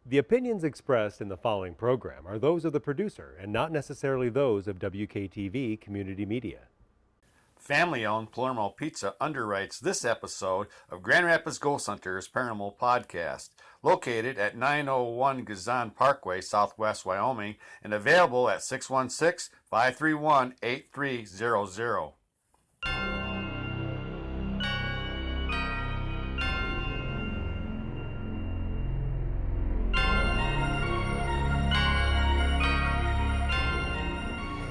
The opinions expressed in the following program are those of the producer and not necessarily those of WKTV Community Media. Family-owned Palermo Pizza underwrites this episode of Grand Rapids Ghost Hunters Paranormal Podcast, located at 901 Gazan Parkway, Southwest Wyoming, and available at 616-531-8300.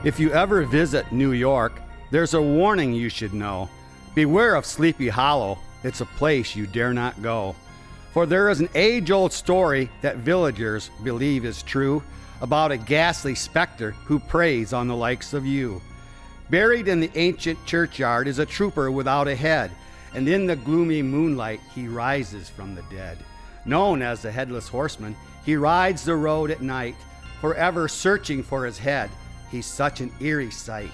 If you ever visit New York, there's a warning you should know. Beware of Sleepy Hollow. It's a place you dare not go. For there is an age-old story that villagers believe is true about a ghastly specter who preys on the likes of you. Buried in the ancient churchyard is a trooper without a head, and in the gloomy moonlight he rises from the dead. Known as the Headless Horseman, he rides the road at night, forever searching for his head. He's such an eerie sight.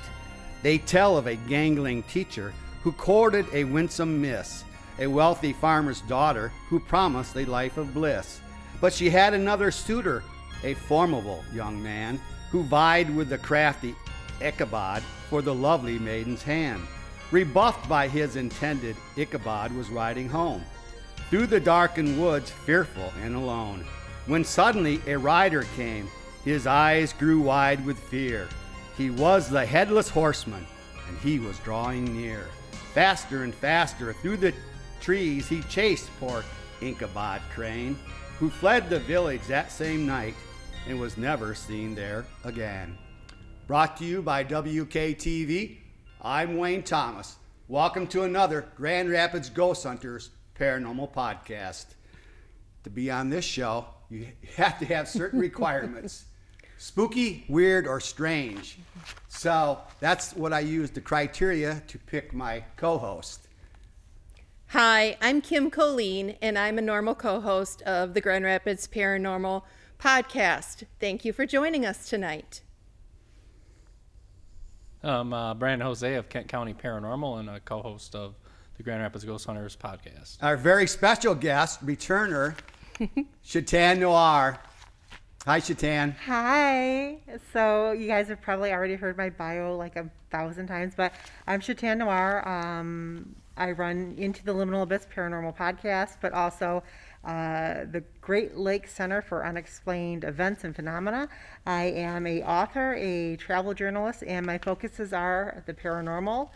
They tell of a gangling teacher who courted a winsome miss, a wealthy farmer's daughter who promised a life of bliss. But she had another suitor, a formidable young man, who vied with the crafty Ichabod for the lovely maiden's hand. Rebuffed by his intended, Ichabod was riding home through the darkened woods, fearful and alone, when suddenly a rider came. His eyes grew wide with fear. He was the Headless Horseman, and he was drawing near. Faster and faster through the trees he chased poor Ichabod Crane, who fled the village that same night and was never seen there again. Brought to you by WKTV, I'm Wayne Thomas. Welcome to another Grand Rapids Ghost Hunters Paranormal Podcast. To be on this show, you have to have certain requirements. Spooky, weird, or strange. So that's what I use the criteria to pick my co-host. Hi, I'm Kim Colleen, and I'm a normal co-host of the Grand Rapids Paranormal Podcast. Thank you for joining us tonight. I'm Brandon Hoezee of Kent County Paranormal and a co-host of the Grand Rapids Ghost Hunters Podcast. Our very special guest, returner, Shetan Noir. Hi, Shetan. Hi. So you guys have probably already heard my bio like 1,000 times, but I'm Shetan Noir. I run Into the Liminal Abyss Paranormal Podcast, but also the Great Lakes Center for Unexplained Events and Phenomena. I am a author, a travel journalist, and my focuses are the paranormal,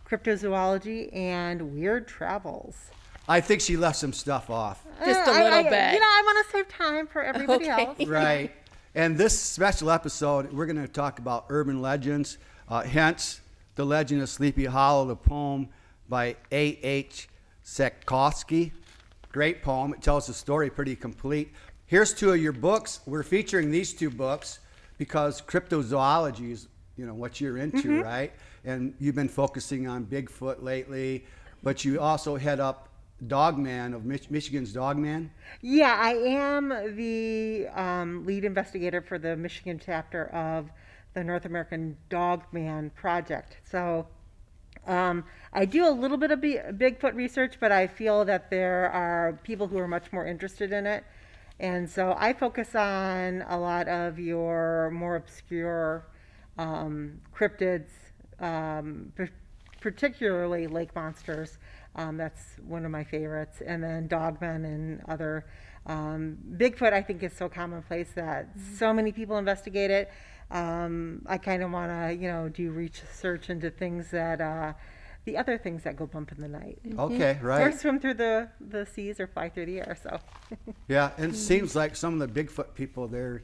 cryptozoology, and weird travels. I think she left some stuff off. Just a little bit. I want to save time for everybody else. Right. And this special episode, we're going to talk about urban legends, hence The Legend of Sleepy Hollow, the poem by A.H. Sekowsky. Great poem. It tells the story pretty complete. Here's two of your books. We're featuring these two books because cryptozoology is, what you're into, right? And you've been focusing on Bigfoot lately, but you also head up Dogman of Michigan's Dogman? Yeah, I am the lead investigator for the Michigan chapter of the North American Dogman Project. So I do a little bit of Bigfoot research, but I feel that there are people who are much more interested in it. And so I focus on a lot of your more obscure cryptids, particularly lake monsters. That's one of my favorites. And then dogmen and other. Bigfoot, I think, is so commonplace that so many people investigate it. I kind of want to, do research into things that, the other things that go bump in the night. Okay, right. Or swim through the seas or fly through the air, so. Yeah, and it seems like some of the Bigfoot people, they're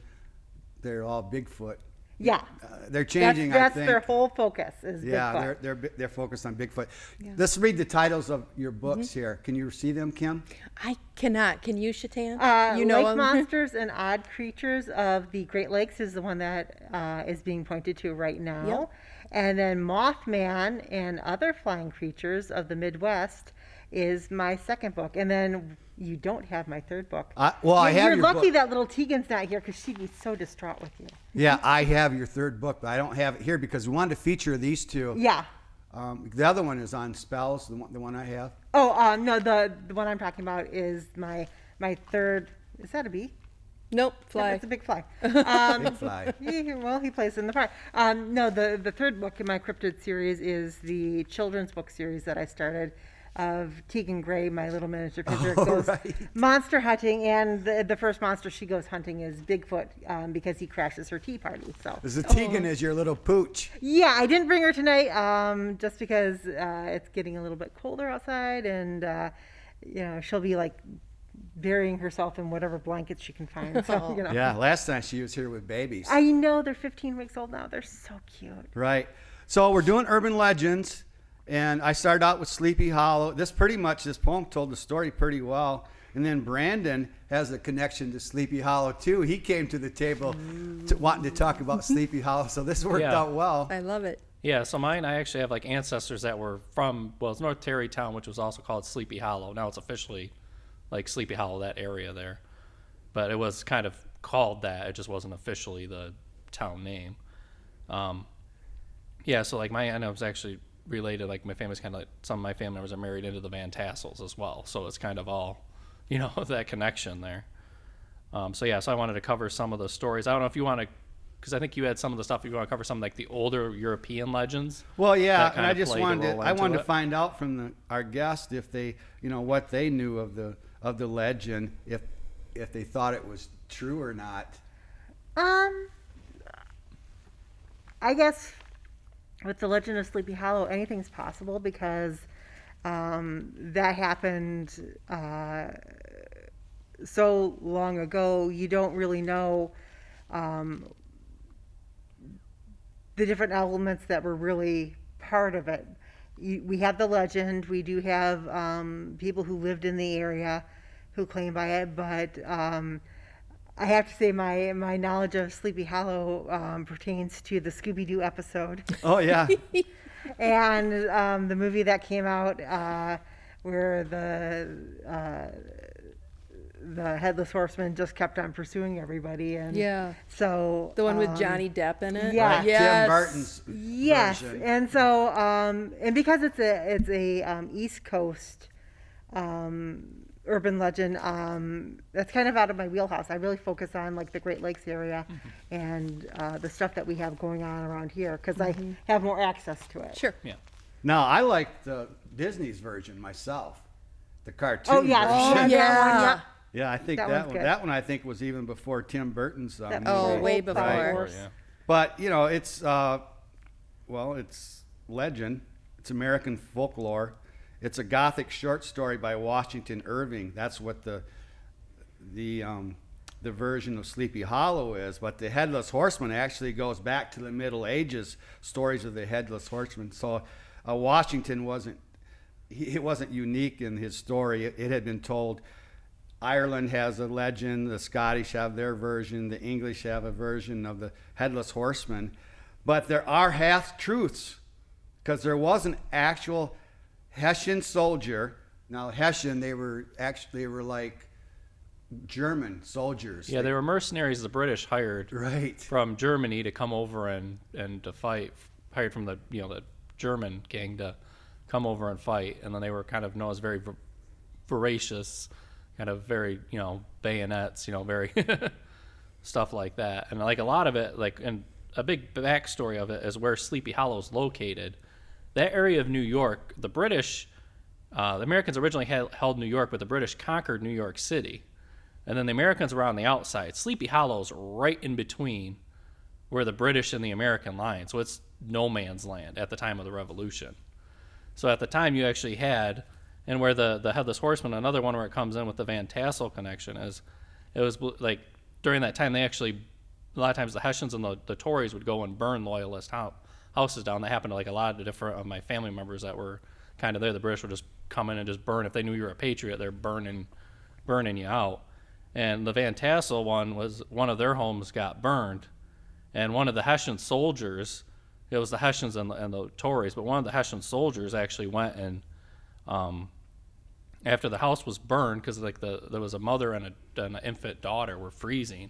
all Bigfoot. Yeah. They're changing, that's I think. their whole focus is Bigfoot. Yeah, they're focused on Bigfoot. Yeah. Let's read the titles of your books here. Can you see them, Kim? I cannot. Can you, Shetan? Lake Monsters and Odd Creatures of the Great Lakes is the one that is being pointed to right now. Yep. And then Mothman and Other Flying Creatures of the Midwest is my second book. And then you don't have my third book. I have You're your lucky book. that little Tegan's not here because she'd be so distraught with you. Yeah, I have your third book, but I don't have it here because we wanted to feature these two. Yeah. The other one is on spells, the one I have. Oh, no, the one I'm talking about is my third. Is that a bee? Nope, Yeah, fly. it's a big fly. Big fly. Well, he plays in the part. No, the third book in my cryptid series is the children's book series that I started of Tegan Gray, my little miniature picture, goes right. monster hunting, and the first monster she goes hunting is Bigfoot because he crashes her tea party. So The Tegan is your little pooch. yeah, I didn't bring her tonight just because it's getting a little bit colder outside, and she'll be like burying herself in whatever blankets she can find. So Yeah, last time she was here with babies. I know they're 15 weeks old now. They're so cute. Right. So we're doing urban legends, and I started out with Sleepy Hollow. This poem told the story pretty well. And then Brandon has a connection to Sleepy Hollow too. He came to the table wanting to talk about Sleepy Hollow, so this worked Yeah. out well. I love it. Yeah, so mine, I actually have like ancestors that were from, well, it's North Tarrytown, which was also called Sleepy Hollow. Now it's officially like Sleepy Hollow, that area there. But it was kind of called that. It just wasn't officially the town name. Yeah, so like my aunt was actually related, like my family's kind of like, some of my family members are married into the Van Tassels as well. So it's kind of all, that connection there. So I wanted to cover some of the stories. I don't know if you want to, because I think you had some of the stuff, you want to cover some like the older European legends. Well, yeah, that and kind I of just played a wanted role I into wanted to it. find out from our guest if they, what they knew of the legend, if they thought it was true or not. I guess with the Legend of Sleepy Hollow, anything's possible because that happened so long ago. You don't really know the different elements that were really part of it. We have the legend. We do have people who lived in the area who claim by it, but I have to say my knowledge of Sleepy Hollow pertains to the Scooby-Doo episode Oh, yeah. and the movie that came out where the headless horseman just kept on pursuing everybody, and Yeah. so The one with Johnny Depp in it? yeah. Right, Yes. Tim Burton's Yes, version. and so and because it's a East Coast urban legend, that's kind of out of my wheelhouse. I really focus on like the Great Lakes area and the stuff that we have going on around here because I have more access to it. Sure. Yeah. Now, I like the Disney's version myself, the cartoon Oh yeah, version. yeah. Yeah, I think That that one's one. good. That one I think was even before Tim Burton's. That- Oh, movie. way Old before. Star Or, Wars. yeah. But it's it's legend. It's American folklore. It's a Gothic short story by Washington Irving. That's what the version of Sleepy Hollow is. But the Headless Horseman actually goes back to the Middle Ages. Stories of the Headless Horseman. So Washington wasn't unique in his story. It had been told. Ireland has a legend, the Scottish have their version, the English have a version of the Headless Horseman. But there are half-truths, because there was an actual Hessian soldier. Now, Hessian, they were like German soldiers. Yeah, they were mercenaries the British hired Right. from Germany to come over and to fight, hired from the German gang to come over and fight, and then they were kind of known as very voracious, kind of very bayonets, very stuff like that, and like a lot of it, like, and a big backstory of it is where Sleepy Hollow is located. That area of New York, the British, the Americans originally held New York, but the British conquered New York City. And then the Americans were on the outside. Sleepy Hollow's right in between where the British and the American line. So it's no man's land at the time of the Revolution. So at the time you actually had, and where the Headless Horseman, another one where it comes in with the Van Tassel connection, is it was like during that time they actually, a lot of times the Hessians and the Tories would go and burn loyalist houses down. That happened to like a lot of different of my family members that were kind of there. The British would just come in and just burn. If they knew you were a patriot, they're burning you out. And the Van Tassel one was one of their homes got burned, and one of the Hessian soldiers, it was the Hessians and the Tories, but one of the Hessian soldiers actually went and after the house was burned, because like there was a mother and an infant daughter were freezing,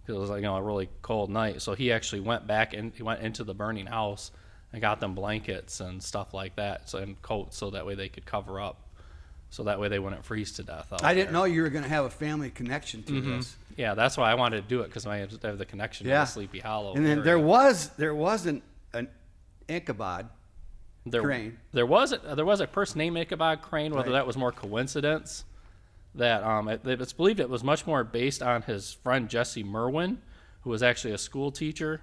because it was like, a really cold night. So he actually went back and he went into the burning house and got them blankets and stuff like that, and coats, so that way they could cover up, so that way they wouldn't freeze to death. I didn't know you were going to have a family connection to this. Yeah, that's why I wanted to do it, because I have the connection to the Sleepy Hollow. And then area. there was an Ichabod crane. There was a person named Ichabod Crane. Whether that was more coincidence, that it's believed it was much more based on his friend Jesse Merwin, who was actually a school teacher,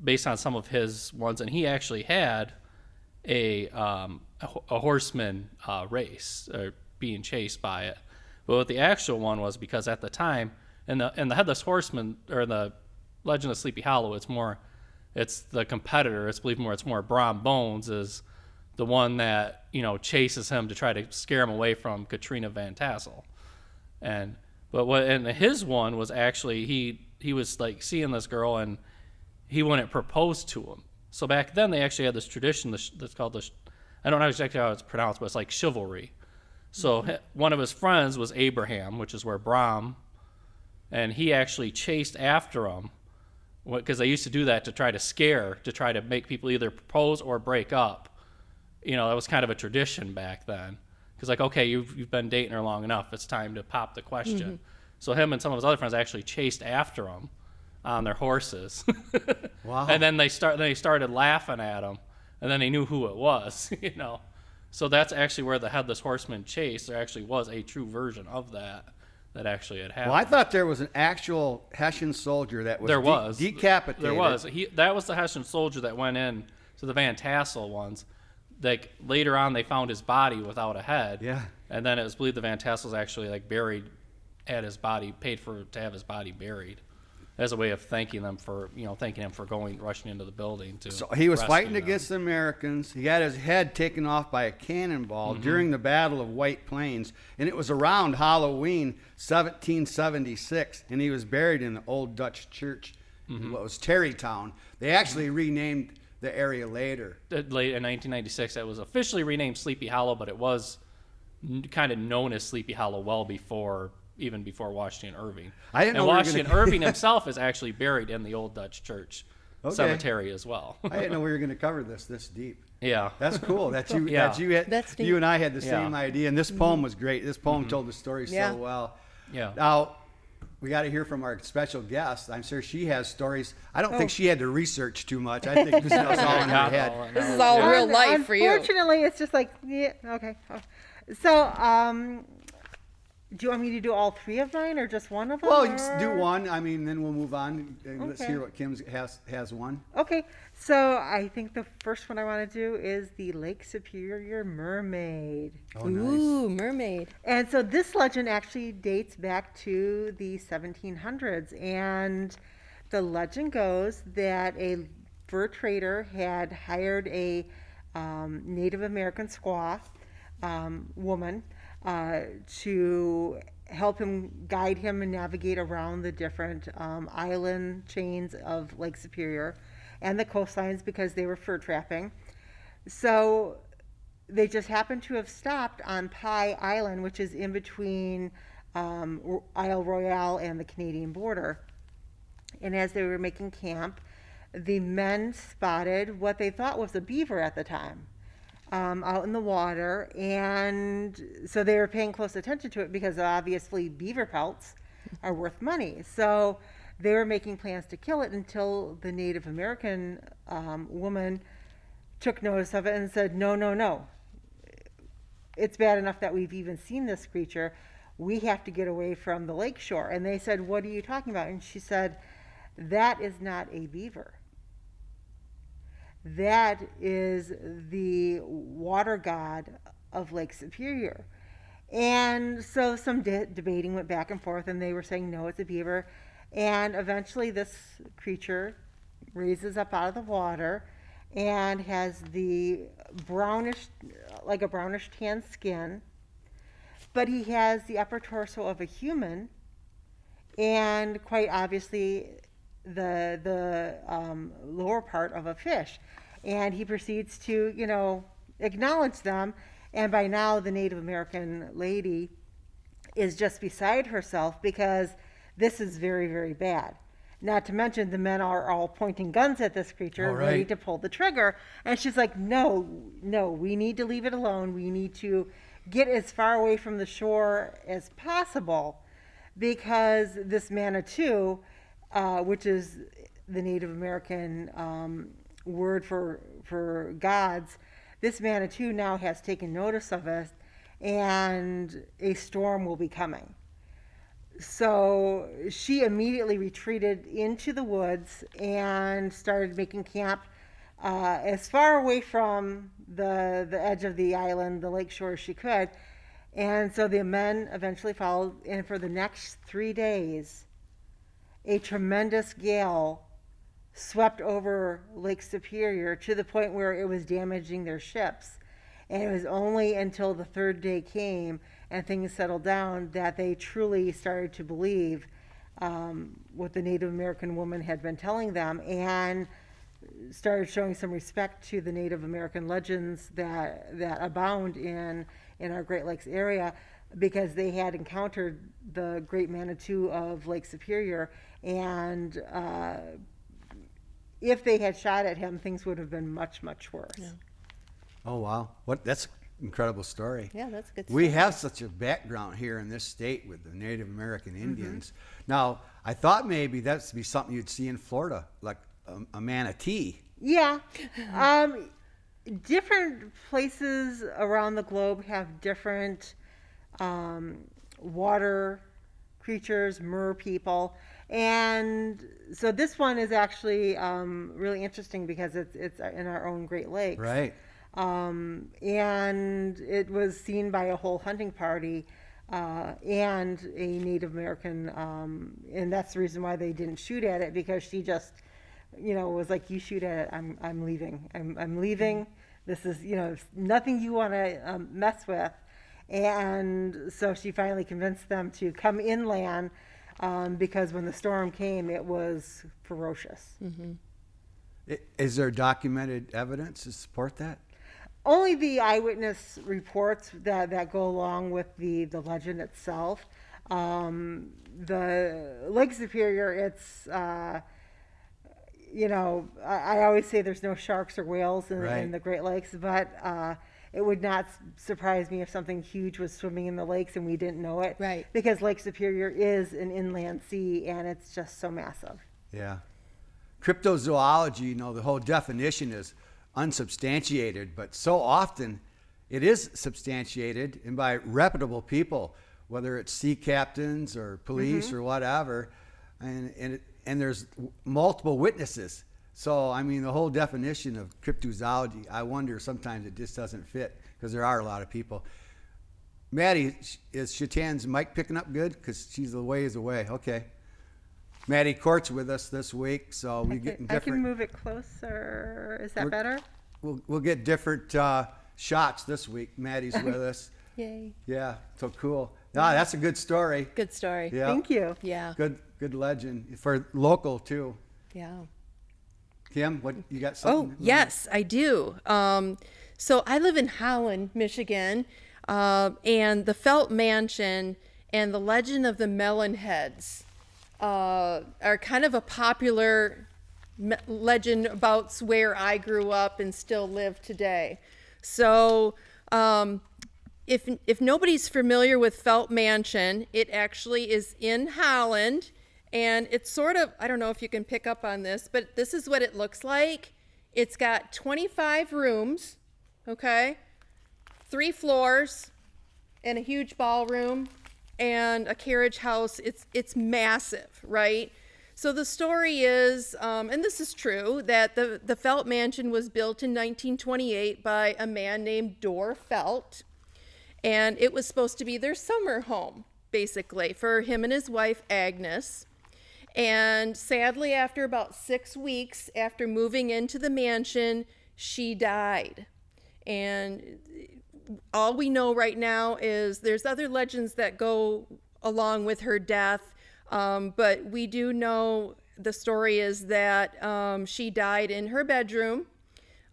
based on some of his ones, and he actually had a horseman race, being chased by it. But what the actual one was, because at the time, in the Headless Horseman, or the Legend of Sleepy Hollow, it's the competitor. It's believed it's more Brom Bones is the one that chases him to try to scare him away from Katrina Van Tassel. And his one was actually he was like seeing this girl, and he wouldn't propose to him. So back then they actually had this tradition that's called I don't know exactly how it's pronounced, but it's like chivalry. So one of his friends was Abraham, which is where Brom, and he actually chased after him, because they used to do that to try to make people either propose or break up. That was kind of a tradition back then. Because like, okay, you've been dating her long enough, it's time to pop the question. So him and some of his other friends actually chased after him on their horses. Wow. And then they started laughing at him, and then they knew who it was, So that's actually where the Headless Horseman chase, there actually was a true version of that actually had happened. Well, I thought there was an actual Hessian soldier that was decapitated. There was. That was the Hessian soldier that went in to the Van Tassel ones. Like later on, they found his body without a head. Yeah. And then it was believed the Van Tassels actually buried, had his body, paid to have his body buried, as a way of thanking him for rushing into the building to. So he was fighting them. against the Americans. He had his head taken off by a cannonball during the Battle of White Plains, and it was around Halloween 1776, and he was buried in the old Dutch church, what was Terrytown. They actually renamed the area later. Late in 1996, it was officially renamed Sleepy Hollow, but it was kind of known as Sleepy Hollow even before Washington Irving. I didn't know Washington Irving himself is actually buried in the old Dutch church cemetery as well. I didn't know we were going to cover this deep. Yeah. That's cool. That's you and I had the same idea, and this poem was great. This poem told the story so well. Yeah. Now, we got to hear from our special guest. I'm sure she has stories. I don't think she had to research too much. I think this was all in her head. This is all real life for you. Unfortunately, it's just like, yeah, okay. So, do you want me to do all three of mine or just one of them? Well, you can do one. I mean, then we'll move on. Let's hear what Kim has one. Okay. So I think the first one I want to do is the Lake Superior Mermaid. Oh, nice. Ooh, Mermaid. And so this legend actually dates back to the 1700s. And the legend goes that a fur trader had hired a Native American squaw woman to help him, guide him, and navigate around the different island chains of Lake Superior and the coastlines, because they were fur trapping. So they just happened to have stopped on Pie Island, which is in between Isle Royale and the Canadian border. And as they were making camp, the men spotted what they thought was a beaver at the time. Out in the water, and so they were paying close attention to it, because obviously beaver pelts are worth money. So they were making plans to kill it, until the Native American woman took notice of it and said, no. It's bad enough that we've even seen this creature. We have to get away from the lake shore. And they said, what are you talking about? And she said, that is not a beaver. That is the water god of Lake Superior. And so some debating went back and forth, and they were saying, no, it's a beaver. And eventually this creature raises up out of the water and has the brownish tan skin, but he has the upper torso of a human, and quite obviously the lower part of a fish. And he proceeds to, acknowledge them And by now, the Native American lady is just beside herself because this is very, very bad. Not to mention the men are all pointing guns at this creature, All ready right. to pull the trigger. And she's like, no, we need to leave it alone. We need to get as far away from the shore as possible because this Manitou, which is the Native American word for gods, this Manitou now has taken notice of us, and a storm will be coming. So she immediately retreated into the woods and started making camp as far away from the edge of the island, the lake shore, as she could. And so the men eventually followed, and for the next 3 days, a tremendous gale swept over Lake Superior to the point where it was damaging their ships. And it was only until the third day came and things settled down that they truly started to believe what the Native American woman had been telling them, and started showing some respect to the Native American legends that abound in our Great Lakes area, because they had encountered the Great Manitou of Lake Superior, and if they had shot at him, things would have been much, much worse. Yeah. Oh, wow. That's an incredible story. Yeah, that's a good We story. have such a background here in this state with the Native American Indians. Now, I thought maybe that'd be something you'd see in Florida, like a manatee. Yeah. Different places around the globe have different water creatures, mer people. And so this one is actually really interesting because it's in our own Great Lakes. Right. And it was seen by a whole hunting party and a Native American, and that's the reason why they didn't shoot at it, because she just, was like, you shoot at it, I'm leaving. I'm leaving. This is, nothing you want to mess with. And so she finally convinced them to come inland because when the storm came, it was ferocious. Is there documented evidence to support that? Only the eyewitness reports that go along with the legend itself. The Lake Superior, it's, I always say there's no sharks or whales in the Great Lakes, but it would not surprise me if something huge was swimming in the lakes and we didn't know it. Right. Because Lake Superior is an inland sea, and it's just so massive. Yeah. Cryptozoology, the whole definition is unsubstantiated, but so often it is substantiated, and by reputable people, whether it's sea captains or police or whatever, and there's multiple witnesses. So, the whole definition of cryptozoology, I wonder sometimes it just doesn't fit because there are a lot of people. Maddie, is Shetan's mic picking up good? Because she's a ways away. Okay. Maddie Court's with us this week, so we get different. I can move it closer. Is that better? We'll get different shots this week. Maddie's with us. Yay. Yeah, so cool. No, that's a good story. Good story. Yeah. Thank you. Yeah. Good legend for local too. Yeah. Kim, what you got? Something? Oh, yes, I do. So I live in Holland, Michigan, and the Felt Mansion and the legend of the Melon Heads are kind of a popular legend about where I grew up and still live today. So if nobody's familiar with Felt Mansion, it actually is in Holland. And it's sort of, I don't know if you can pick up on this, but this is what it looks like. It's got 25 rooms, okay, 3 floors, and a huge ballroom, and a carriage house. It's massive, right? So the story is, and this is true, that the Felt Mansion was built in 1928 by a man named Dorr Felt, and it was supposed to be their summer home, basically, for him and his wife, Agnes. And sadly, after about 6 weeks after moving into the mansion, she died. And all we know right now is there's other legends that go along with her death, but we do know the story is that she died in her bedroom.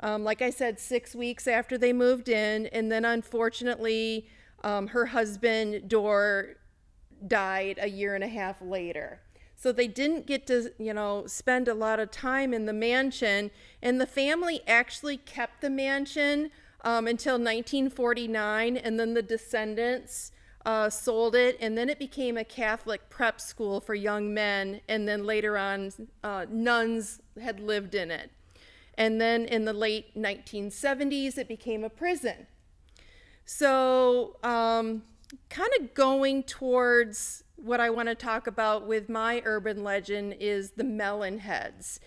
Like I said, 6 weeks after they moved in, and then unfortunately, her husband Dor died a year and a half later. So they didn't get to, spend a lot of time in the mansion, and the family actually kept the mansion until 1949, and then the descendants sold it, and then it became a Catholic prep school for young men, and then later on, nuns had lived in it. And then in the late 1970s, it became a prison. So kind of going towards what I want to talk about with my urban legend is the Melon Heads.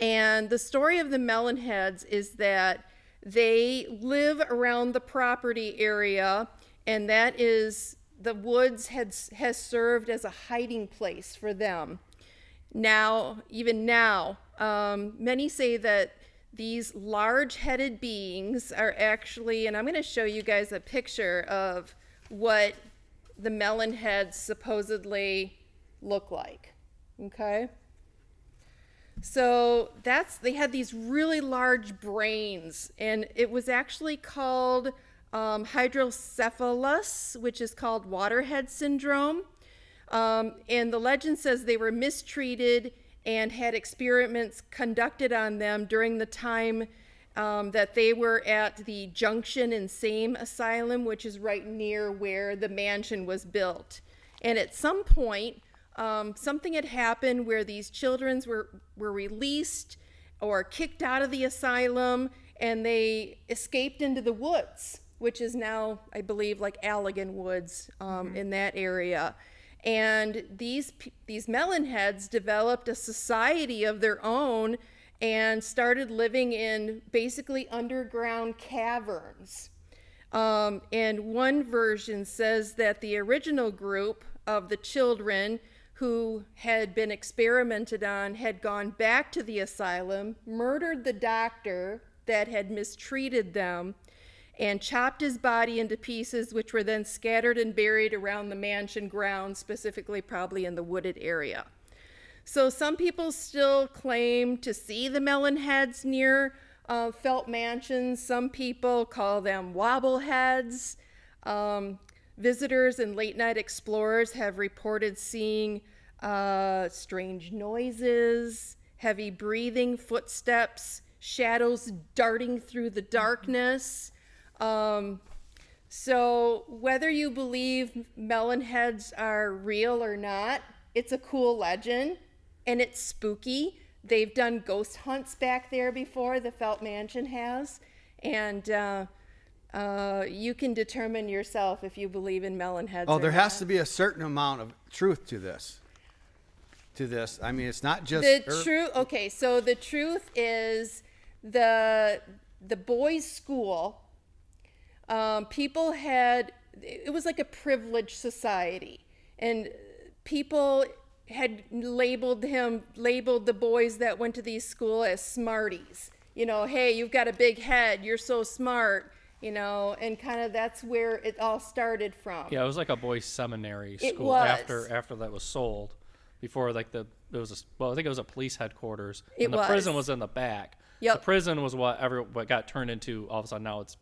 And the story of the Melon Heads is that they live around the property area, and that is, the woods has served as a hiding place for them. Even now, many say that these large-headed beings are actually, and I'm going to show you guys a picture of what the Melon Heads supposedly look like, okay? So they had these really large brains, and it was actually called hydrocephalus, which is called waterhead syndrome. And the legend says they were mistreated and had experiments conducted on them during the time that they were at the Junction Insane Asylum, which is right near where the mansion was built. And at some point, something had happened where these children were released or kicked out of the asylum, and they escaped into the woods, which is now, I believe, like Allegan Woods in that area. And these Melon Heads developed a society of their own and started living in basically underground caverns. And one version says that the original group of the children who had been experimented on had gone back to the asylum, murdered the doctor that had mistreated them, and chopped his body into pieces, which were then scattered and buried around the mansion grounds, specifically probably in the wooded area. So some people still claim to see the Melon Heads near Felt mansions. Some people call them wobbleheads. Visitors and late night explorers have reported seeing strange noises, heavy breathing, footsteps, shadows darting through the darkness. So whether you believe Melon Heads are real or not, it's a cool legend and it's spooky. They've done ghost hunts back there before, the Felt Mansion has, and you can determine yourself if you believe in Melon Heads. Oh, or there not. has to be a certain amount of truth to this. I mean, it's not just The truth. Okay, so the truth is the boys' school. People had, it was like a privileged society, and people had labeled the boys that went to these school as smarties. You know, hey, you've got a big head, you're so smart, you know, and kind of that's where it all started from. Yeah, it was like a boys' seminary school. It was. After that was sold. Before, like, I think it was a police headquarters. It and the was. prison was in the back. Yep. The prison was what got turned into, all of a sudden now it's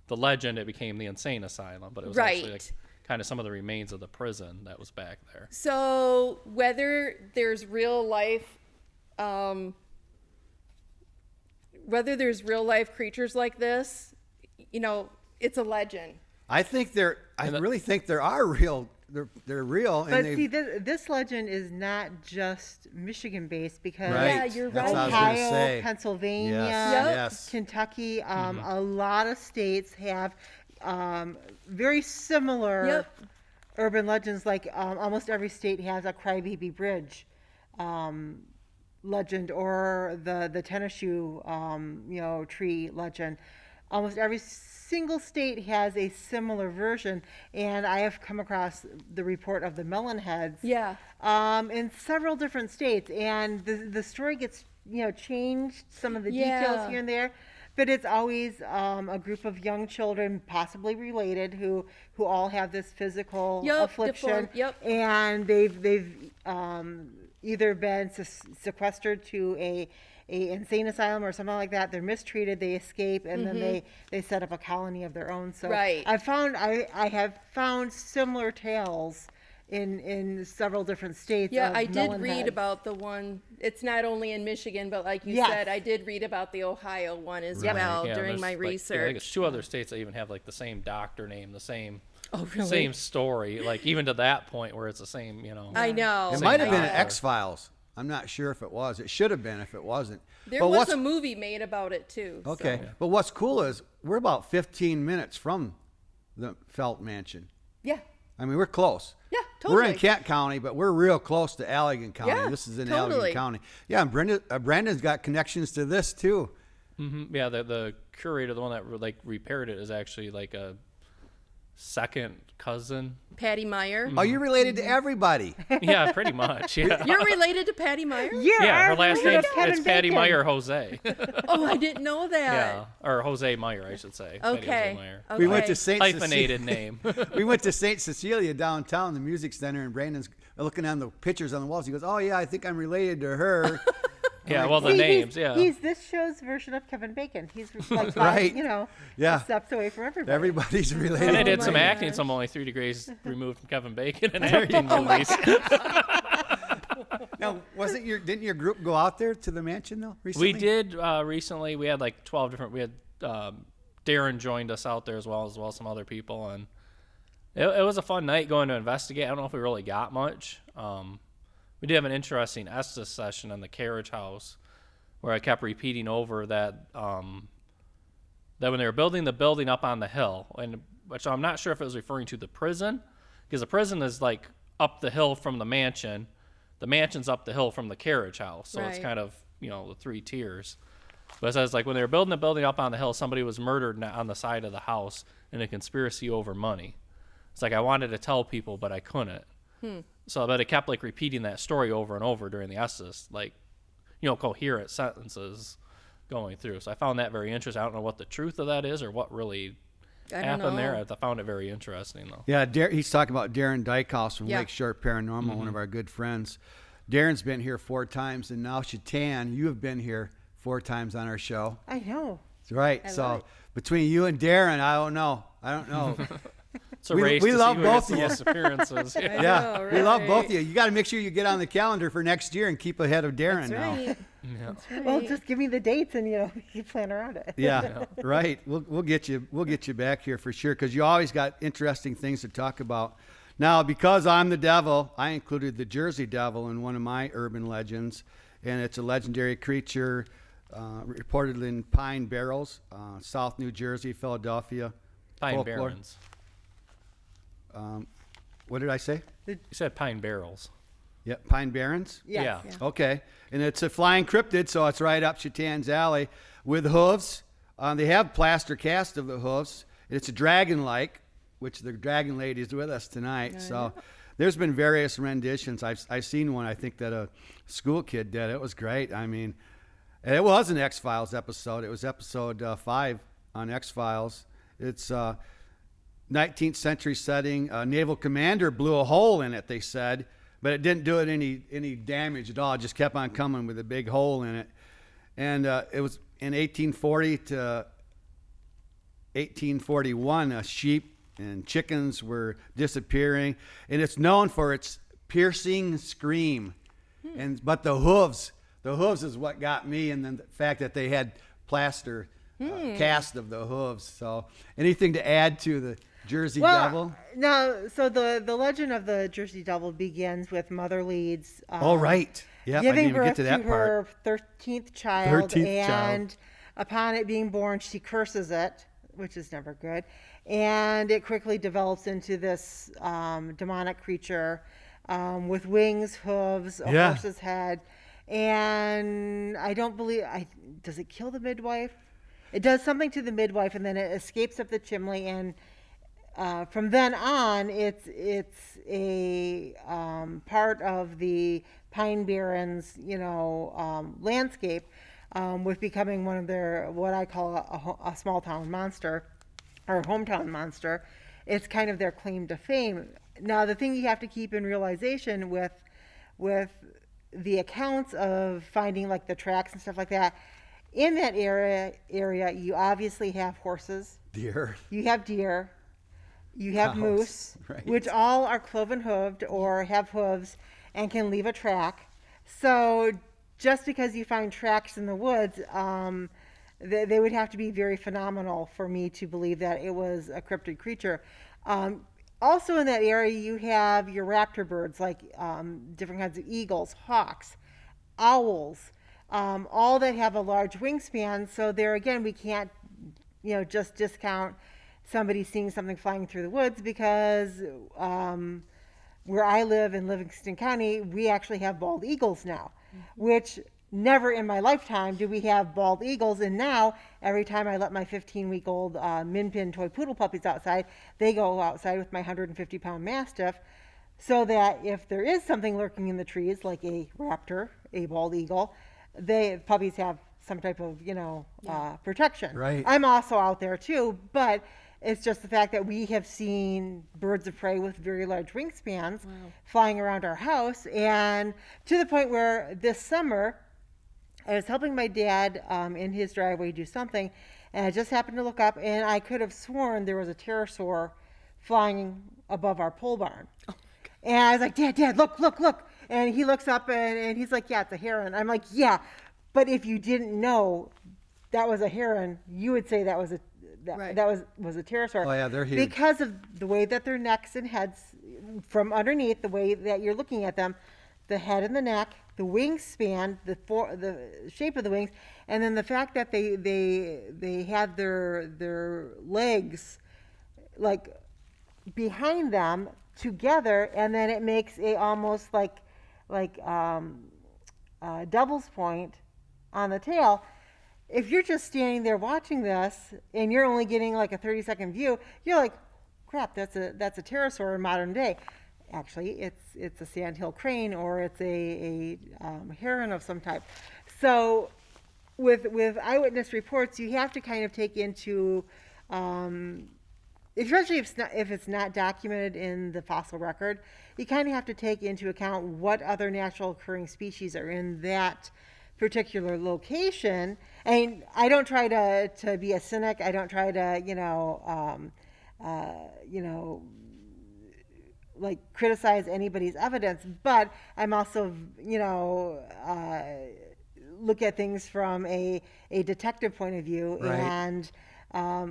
the legend, it became the insane asylum, but it was Right. actually like kind of some of the remains of the prison that was back there. So whether there's real life creatures like this, you know, it's a legend. I really think there are real. They're real. But and see, this legend is not just Michigan-based, because Right. Yeah, you're That's what I was Ohio, gonna say. Pennsylvania, Yes. Yep. Yes. Kentucky, a lot of states have very similar Yep. urban legends. Like almost every state has a Crybaby Bridge legend, or the tennis shoe tree legend. Almost every single state has a similar version, and I have come across the report of the Melon Heads Yeah. in several different states, and the story gets changed, some of the Yeah. details here and there, but it's always a group of young children, possibly related, who all have this physical Yep, affliction, deformed, yep. and they've either been sequestered to a insane asylum or something like that. They're mistreated, they escape, and then they set up a colony of their own. So Right. I have found similar tales in several different states. Yeah, of I did Melon read Heads. about the one. It's not only in Michigan, but like you Yes. said, I did read about the Ohio one as Right. well Yeah, during there's, my like, I think research. it's 2 other states that even have like the same doctor name, the same Oh, really? same story, like even to that point where it's the same, you know. I know. It might have been I an know. X-Files. I'm not sure if it was. It should have been if it wasn't. There But was what's- a movie made about it too. Okay. So. But what's cool is we're about 15 minutes from the Felt Mansion. Yeah. I mean, we're close. Yeah, We're in totally. Kent County, but we're real close to Allegan County. Yeah, This is in totally. Allegan County. Yeah, and Brandon's got connections to this too. Yeah, the curator, the one that like repaired it, is actually like a second cousin. Patty Meyer. Oh, you're related Mm-hmm. to everybody. Yeah, pretty much. Yeah. You're related to Patty Meyer? Yeah, her last name Kevin it's Patty Bacon. Meyer Hoezee. Oh, I didn't know that. Yeah, or Jose Meyer, I should say. Patty Okay. Jose Meyer. Okay. We went to St. Hyphenated name. We went to St. Cecilia downtown, the music center, and Brandon's looking on the pictures on the walls. He goes, "Oh yeah, I think I'm related to her." Yeah, well, the See, names, yeah. He's this show's version of Kevin Bacon. He's like, Right. you know, Yeah. steps away from everybody. Everybody's related. And I to did Oh some my acting, gosh. so I'm only 3 degrees removed from Kevin Bacon and acting movies. Now, didn't your group go out there to the mansion though recently? We did recently. We had like 12 different. We had Darren joined us out there as well as some other people, and it was a fun night going to investigate. I don't know if we really got much. We did have an interesting Estes session in the carriage house, where I kept repeating over that that when they were building the building up on the hill, and which I'm not sure if it was referring to the prison, because the prison is like up the hill from the mansion. The mansion's up the hill from the carriage house, so it's Right. kind of, you know, the 3 tiers. But it says like when they were building the building up on the hill, somebody was murdered on the side of the house in a conspiracy over money. It's like I wanted to tell people, but I couldn't. So, but it kept like repeating that story over and over during the Estes, like, you know, coherent sentences going through. So I found that very interesting. I don't know what the truth of that is or what really I don't happened there. know. I found it very interesting though. Yeah, he's talking about Darren Dykehouse from Yeah. Lakeshore Paranormal, one of our good friends. Darren's been here 4 times, and now Shetan, you have been here 4 times on our show. I know. That's right. love So it. between you and Darren, I don't know. It's a We- race we to love see who gets both the of you. most appearances. Yeah. Yeah, know, we love right? both of you. You got to make sure you get on the calendar for next year and keep ahead of Darren That's now. right. Yeah. That's right. Well, just give me the dates and you plan around it. Yeah, right. We'll get you back here for sure because you always got interesting things to talk about. Now, because I'm the devil, I included the Jersey Devil in one of my urban legends, and it's a legendary creature reported in Pine Barrels, South New Jersey, Philadelphia. Pine folklore. Barrens. What did I say? You said Pine Barrels. Yeah, Pine Barrens. Yes. Yeah. Okay, and it's a flying cryptid, so it's right up Shetan's alley with hooves. They have plaster cast of the hooves. It's a dragon-like, which the dragon lady is with us tonight. So there's been various renditions. I've seen one. I think that a school kid did. It was great. I mean, it was an X-Files episode. It was episode 5 on X-Files. It's 19th century setting. A naval commander blew a hole in it, they said, but it didn't do it any damage at all. It just kept on coming with a big hole in it. And it was in 1840 to 1841, sheep and chickens were disappearing, and it's known for its piercing scream. But the hooves is what got me, and then the fact that they had plaster cast of the hooves. So anything to add to the Jersey Devil? No, so the legend of the Jersey Devil begins with Mother Leeds. Oh, right. Yeah, I didn't Giving even birth get to that part. her 13th child. 13th child. And upon it being born, she curses it, which is never good. And it quickly develops into this demonic creature with wings, hooves, a Yeah. horse's head. And I don't believe, does it kill the midwife? It does something to the midwife, and then it escapes up the chimney. And from then on, it's a part of the Pine Barrens, landscape, with becoming one of their, what I call a small town monster, or hometown monster. It's kind of their claim to fame. Now, the thing you have to keep in realization with the accounts of finding like the tracks and stuff like that, in that area, you obviously have horses, Deer. you have deer, you have Cows, moose, right. which all are cloven hooved or have hooves and can leave a track. So just because you find tracks in the woods, they would have to be very phenomenal for me to believe that it was a cryptid creature. Also in that area, you have your raptor birds, like different kinds of eagles, hawks, owls, all that have a large wingspan. So there again, we can't, just discount somebody seeing something flying through the woods, because where I live in Livingston County, we actually have bald eagles now, which never in my lifetime do we have bald eagles. And now every time I let my 15-week-old min pin toy poodle puppies outside, they go outside with my 150-pound mastiff, so that if there is something lurking in the trees, like a raptor, a bald eagle, puppies have some type of protection. Right. I'm also out there too, but it's just the fact that we have seen birds of prey with very large wingspans flying around our house, and to the point where this summer I was helping my dad in his driveway do something, and I just happened to look up, and I could have sworn there was a pterosaur flying above our pole barn. And I was like, Dad, look. And he looks up, and he's like, yeah, it's a heron. I'm like, yeah, but if you didn't know that was a heron, you would say that was a pterosaur. Oh, yeah, they're huge. Because of the way that their necks and heads, from underneath, the way that you're looking at them, the head and the neck, the wingspan, the shape of the wings, and then the fact that they had their legs like behind them together, and then it makes a almost like devil's point on the tail. If you're just standing there watching this and you're only getting like a 30-second view, you're like, crap, that's a pterosaur in modern day. Actually, it's a sandhill crane, or it's a heron of some type. So with eyewitness reports, you have to kind of take into, especially if it's not documented in the fossil record, you kind of have to take into account what other natural occurring species are in that particular location. And I don't try to be a cynic. I don't try to like criticize anybody's evidence, but I'm also look at things from a detective point of view, Right. and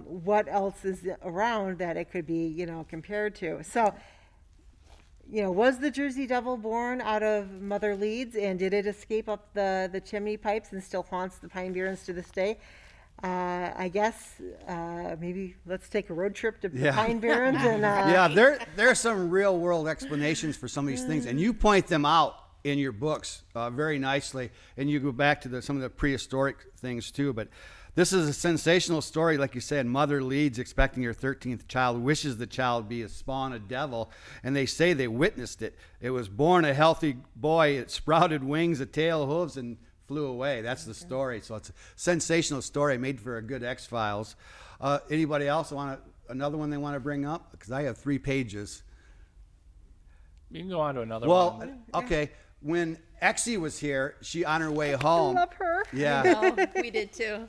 what else is around that it could be compared to. So was the Jersey Devil born out of Mother Leeds, and did it escape up the chimney pipes and still haunts the Pine Barrens to this day? I guess maybe let's take a road trip to Yeah. Pine Barrens and Yeah, there's some real world explanations for some of these things, and you point them out in your books very nicely, and you go back to some of the prehistoric things too. But this is a sensational story, like you said. Mother Leeds, expecting her 13th child, wishes the child be a spawn of devil, and they say they witnessed it. It was born a healthy boy. It sprouted wings, a tail, hooves, and flew away. That's the story. So it's a sensational story, made for a good X-Files. Anybody else want another one they want to bring up? Because I have 3 pages. You can go on to another one. Well, okay. When Exie was here, she on her way home. I love her. Yeah. No, we did too.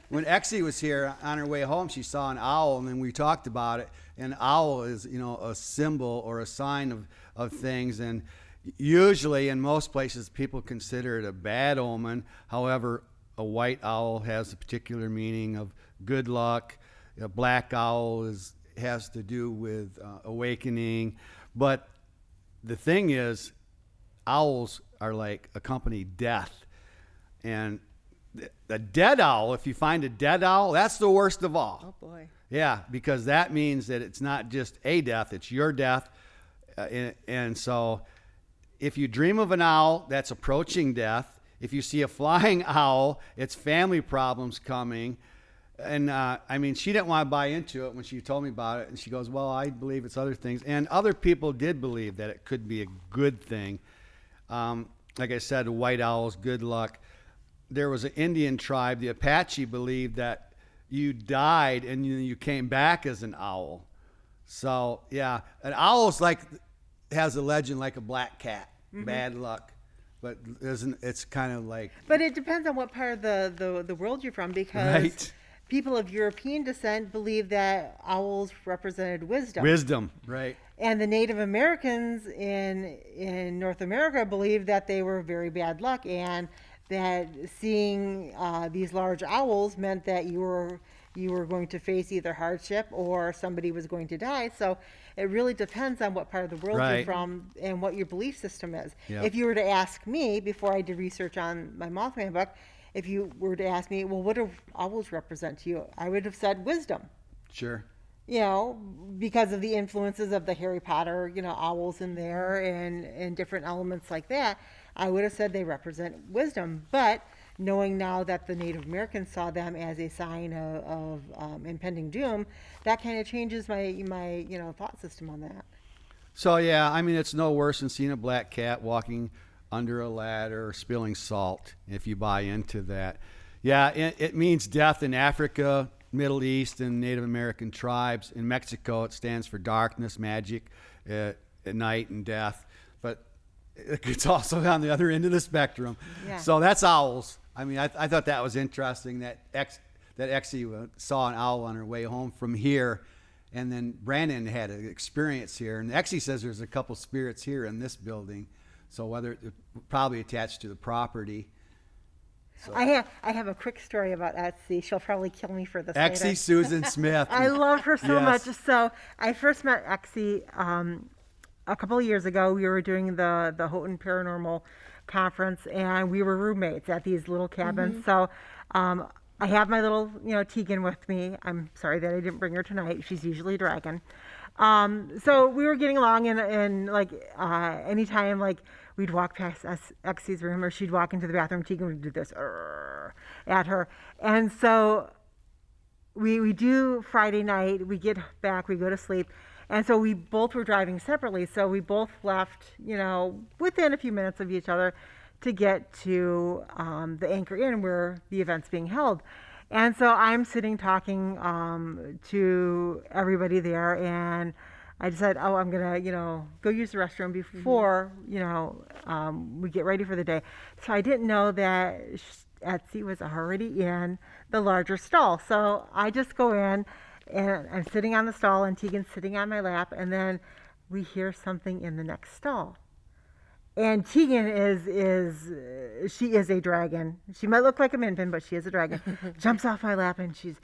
When Exie was here on her way home, she saw an owl, and then we talked about it. An owl is, a symbol or a sign of things, and usually in most places people consider it a bad omen. However, a white owl has a particular meaning of good luck. A black owl has to do with awakening. But the thing is, owls are like accompany death. And the dead owl, if you find a dead owl, that's the worst of all. Oh boy. Yeah, because that means that it's not just a death, it's your death. And so if you dream of an owl, that's approaching death. If you see a flying owl, it's family problems coming. And she didn't want to buy into it when she told me about it. And she goes, well, I believe it's other things. And other people did believe that it could be a good thing. Like I said, white owls, good luck. There was an Indian tribe, the Apache, believed that you died and you came back as an owl. So, yeah, an owl has a legend like a black cat, bad luck. but it's kind of like But it depends on what part of the world you're from, because right. people of European descent believe that owls represented wisdom. Wisdom, right? And the Native Americans in North America believed that they were very bad luck, and that seeing these large owls meant that you were going to face either hardship or somebody was going to die. So it really depends on what part of the world you're Right. from and what your belief system is. Yep. If you were to ask me, before I did research on my Mothman book, if you were to ask me, well, what do owls represent to you? I would have said wisdom. Sure. You know, because of the influences of the Harry Potter, owls in there and different elements like that, I would have said they represent wisdom. But knowing now that the Native Americans saw them as a sign of impending doom, that kind of changes my thought system on that. So yeah, I mean, it's no worse than seeing a black cat walking under a ladder or spilling salt, if you buy into that. Yeah, it means death in Africa, Middle East, and Native American tribes. In Mexico, it stands for darkness, magic, at night, and death. But it's also on the other end of the spectrum. Yeah. So that's owls. I mean, I thought that was interesting that Exie saw an owl on her way home from here, and then Brandon had an experience here. And Exie says there's a couple spirits here in this building, so whether it probably attached to the property. So. I have a quick story about Etsy. She'll probably kill me for this later. Exie Susan Smith. I love her so Yes. much. So I first met Exie a couple of years ago. We were doing the Houghton Paranormal conference, and we were roommates at these little cabins. So I have my little Tegan with me. I'm sorry that I didn't bring her tonight. She's usually dragging. So we were getting along, and like anytime like we'd walk past Exie's room or she'd walk into the bathroom, Tegan would do this at her. And so we do Friday night, we get back, we go to sleep. And so we both were driving separately. So we both left, within a few minutes of each other to get to the Anchor Inn where the event's being held. And so I'm sitting talking to everybody there, and I decided, I'm going to, go use the restroom before, we get ready for the day. So I didn't know that Etsy was already in the larger stall. So I just go in, and I'm sitting on the stall, and Tegan's sitting on my lap, and then we hear something in the next stall. And Tegan she is a dragon. She might look like a min pin, but she is a dragon. Jumps off my lap, and she's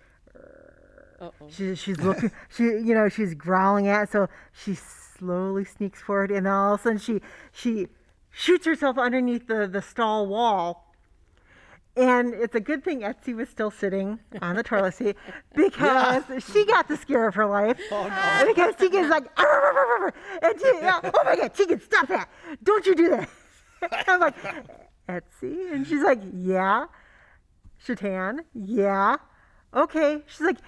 looking, she's growling at it, so she slowly sneaks forward, and then all of a sudden she shoots herself underneath the stall wall. And it's a good thing Etsy was still sitting on the toilet seat, because she got the scare of her life. Oh, no. Because Tegan's like, and oh my God, Tegan, stop that. Don't you do that. I'm like, Etsy? And she's like, yeah. Shetan? Yeah. Okay. She's like,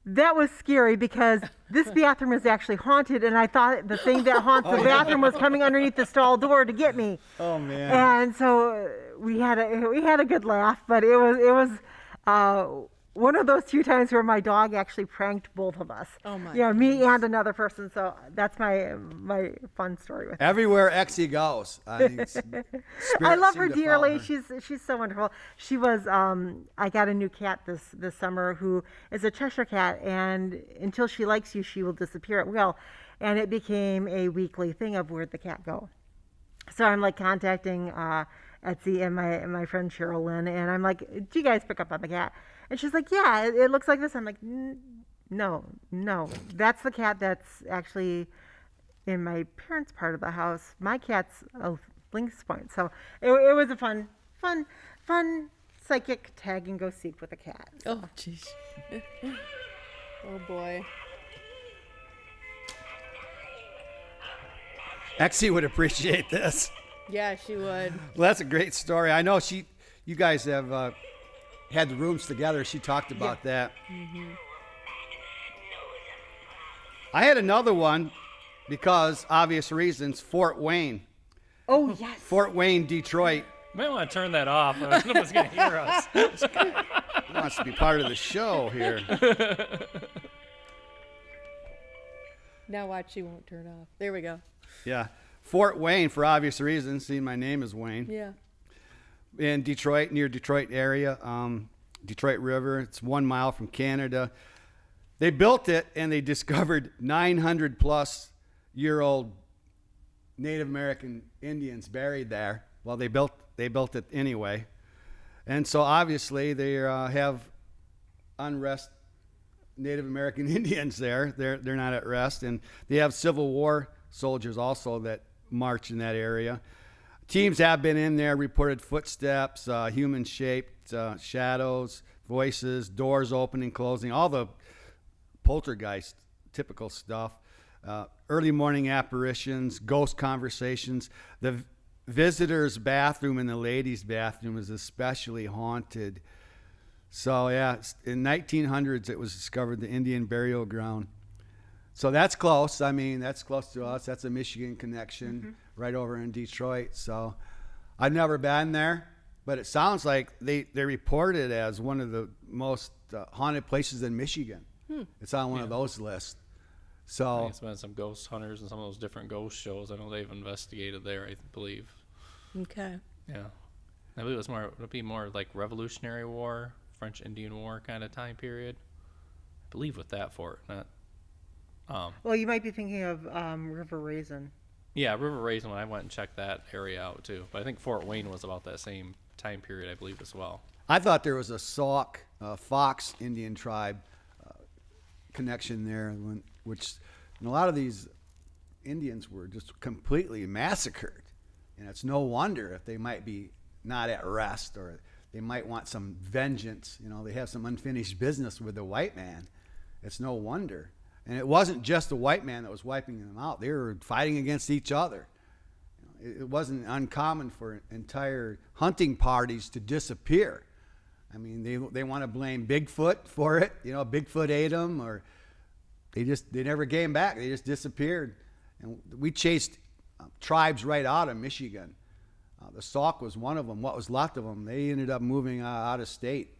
that was scary because this bathroom is actually haunted, and I thought the thing that haunts the bathroom was coming underneath the stall door to get me. Oh man! And so we had a good laugh, but it was one of those few times where my dog actually pranked both of us. Oh my! Yeah, me and another person. So that's my fun story with. Everywhere Exie goes, I love her dearly. She's so wonderful. She was. I got a new cat this summer who is a Cheshire cat, and until she likes you, she will disappear at will. And it became a weekly thing of where'd the cat go. So I'm like contacting Etsy and my friend Cheryl Lynn, and I'm like, do you guys pick up on the cat? And she's like, yeah, it looks like this. I'm like, no, that's the cat that's actually in my parents' part of the house. My cat's a Lynx Point. So it was a fun psychic tag and go seek with a cat. So. Oh, jeez. Oh, boy. Exie would appreciate this. Yeah, she would. Well, that's a great story. I know you guys have had the rooms together. She talked about that. Mm-hmm. I had another one because obvious reasons. Fort Wayne. Oh, yes. Fort Wayne, Detroit. You might want to turn that off. Nobody's going to hear us. He wants to be part of the show here. Now watch, she won't turn off. There we go. Yeah. Fort Wayne, for obvious reasons, seeing my name is Wayne. Yeah. In Detroit, near Detroit area, Detroit River. It's 1 mile from Canada. They built it, and they discovered 900-plus-year-old Native American Indians buried there. Well, they built it anyway, and so obviously they have unrest. Native American Indians there. They're not at rest, and they have Civil War soldiers also that march in that area. Teams have been in there, reported footsteps, human-shaped shadows, voices, doors opening, closing, all the poltergeist typical stuff. Early morning apparitions, ghost conversations. The visitor's bathroom and the ladies' bathroom is especially haunted. So yeah, in 1900s it was discovered, the Indian burial ground. So that's close. I mean, that's close to us. That's a Michigan connection right over in Detroit. So I've never been there, but it sounds like they report it as one of the most haunted places in Michigan. It's on one of those lists. So It's been some ghost hunters and some of those different ghost shows. I know they've investigated there, I believe. Okay. Yeah. I believe it'd be more like Revolutionary War, French Indian War kind of time period. I believe with that fort, not. Well, you might be thinking of River Raisin. Yeah, River Raisin, when I went and checked that area out too. But I think Fort Wayne was about that same time period, I believe, as well. I thought there was a Sauk, Fox Indian tribe connection there, which and a lot of these Indians were just completely massacred. And it's no wonder if they might be not at rest, or they might want some vengeance. You know, they have some unfinished business with the white man. It's no wonder. And it wasn't just the white man that was wiping them out. They were fighting against each other. You know, it wasn't uncommon for entire hunting parties to disappear. I mean, they want to blame Bigfoot for it. You know, Bigfoot ate them, or they never came back. They just disappeared. And we chased tribes right out of Michigan. The Sauk was one of them. What was left of them, they ended up moving out of state.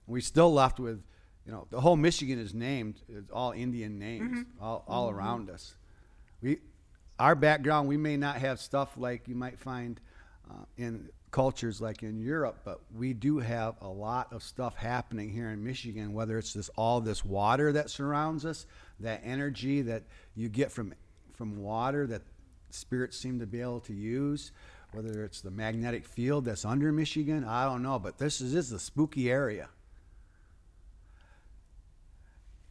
We still left with, you know, the whole Michigan is named. It's all Indian names, all around us. Our background, we may not have stuff like you might find in cultures like in Europe, but we do have a lot of stuff happening here in Michigan, whether it's all this water that surrounds us, that energy that you get from water that spirits seem to be able to use, whether it's the magnetic field that's under Michigan, I don't know, but this is a spooky area.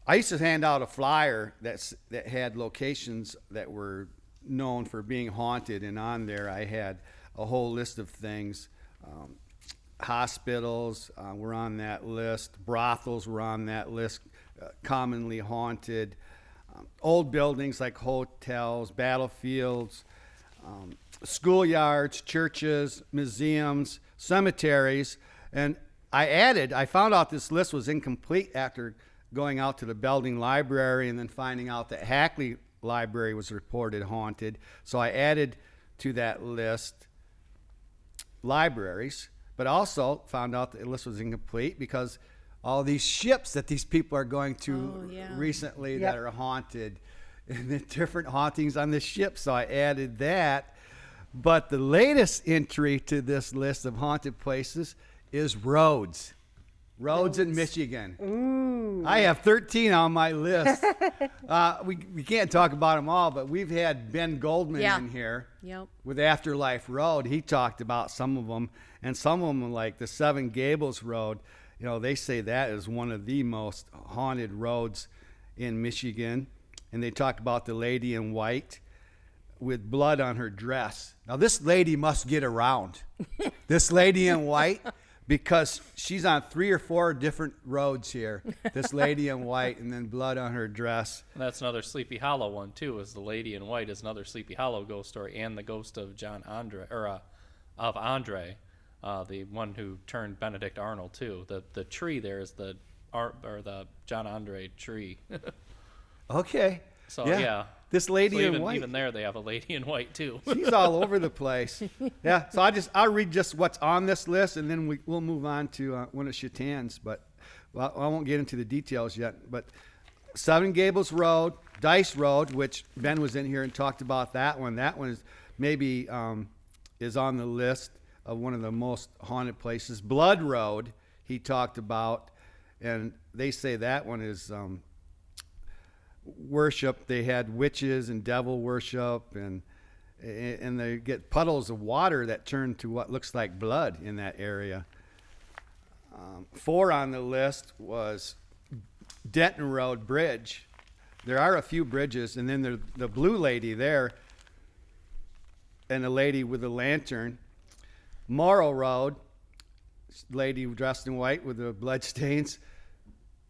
I used to hand out a flyer that had locations that were known for being haunted, and on there I had a whole list of things. Hospitals were on that list. Brothels were on that list, commonly haunted. Old buildings like hotels, battlefields, schoolyards, churches, museums, cemeteries. And I found out this list was incomplete after going out to the Belding Library and then finding out that Hackley Library was reported haunted. So I added to that list libraries, but also found out that the list was incomplete because all these ships that these people are going to recently that are haunted, and the different hauntings on the ship. So I added that. But the latest entry to this list of haunted places is Rhodes. Rhodes in Michigan. Ooh. I have 13 on my list. We can't talk about them all, but we've had Ben Goldman in here with Afterlife Road. He talked about some of them, and some of them, like the Seven Gables Road, you know, they say that is one of the most haunted roads in Michigan. And they talk about the lady in white with blood on her dress. Now, this lady must get around. This lady in white, because she's on 3 or 4 different roads here. This lady in white, and then blood on her dress. That's another Sleepy Hollow one too. Is the lady in white is another Sleepy Hollow ghost story, and the ghost of Andre, the one who turned Benedict Arnold too. The tree there is the John Andre tree. Okay. So yeah. This lady in white. Even there, they have a lady in white too. She's all over the place. Yeah. So I'll read just what's on this list, and then we'll move on to one of Shetan's. But I won't get into the details yet. But Seven Gables Road, Dice Road, which Ben was in here and talked about that one. That one is maybe is on the list of one of the most haunted places. Blood Road, he talked about, and they say that one is worship. They had witches and devil worship, and they get puddles of water that turn to what looks like blood in that area. 4 on the list was Denton Road Bridge. There are a few bridges, and then the blue lady there and the lady with the lantern. Morrow Road, lady dressed in white with the blood stains.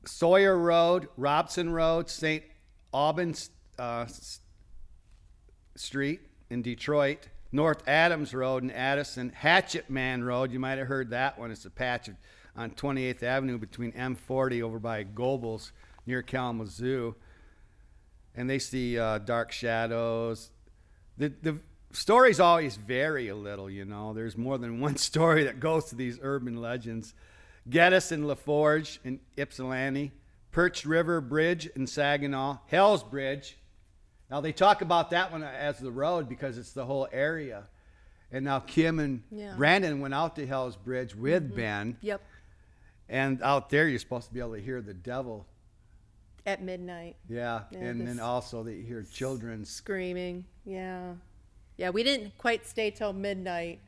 Sawyer Road, Robson Road, St. Albans Street in Detroit. North Adams Road in Addison. Hatchet Man Road, you might have heard that one. It's a patch on 28th Avenue between M40 over by Goebels near Kalamazoo. And they see dark shadows. The stories always vary a little, you know. There's more than one story that goes to these urban legends. Geddes and LaForge in Ypsilanti. Perch River Bridge in Saginaw. Hell's Bridge. Now, they talk about that one as the road because it's the whole area. And now Kim and Brandon went out to Hell's Bridge with Ben. Yep. And out there, you're supposed to be able to hear the devil. At midnight. Yeah. And then also they hear children screaming. Yeah. Yeah, we didn't quite stay till midnight.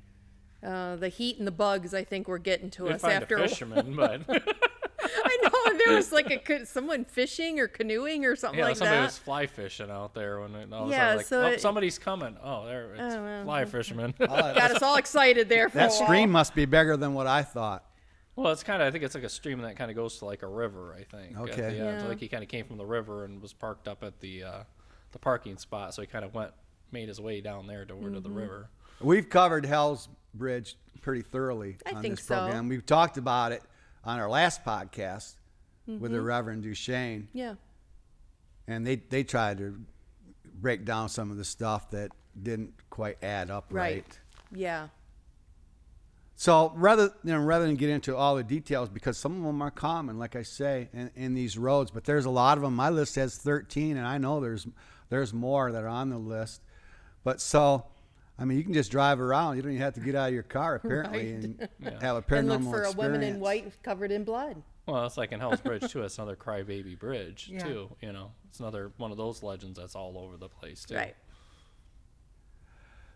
The heat and the bugs, I think, were getting to us after a fisherman, but I know there was like someone fishing or canoeing or something like somebody that. was fly fishing out there when all of a Yeah, sudden, like, so somebody's coming. Oh, there it's fly fisherman. Got us all excited there for That a while. stream must be bigger than what I thought. Well, it's kind of, I think it's like a stream that kind of goes to like a river, I think. Okay. Yeah. So like he kind of came from the river and was parked up at the parking spot, so he kind of made his way down there toward the river. We've covered Hell's Bridge pretty thoroughly I on think this program. so. We've talked about it on our last podcast with the Reverend Duchesne, Yeah. and they tried to break down some of the stuff that didn't quite add up right. Yeah. So rather than get into all the details, because some of them are common, like I say, in these roads, but there's a lot of them. My list has 13, and I know there's more that are on the list. But so, I mean, you can just drive around. You don't even have to get out of your car, apparently, and have a paranormal And look for experience. a woman in white covered in blood. Well, it's like in Hell's Bridge too. It's another crybaby bridge Yeah. too. You know, it's another one of those legends that's all over the place too. Right.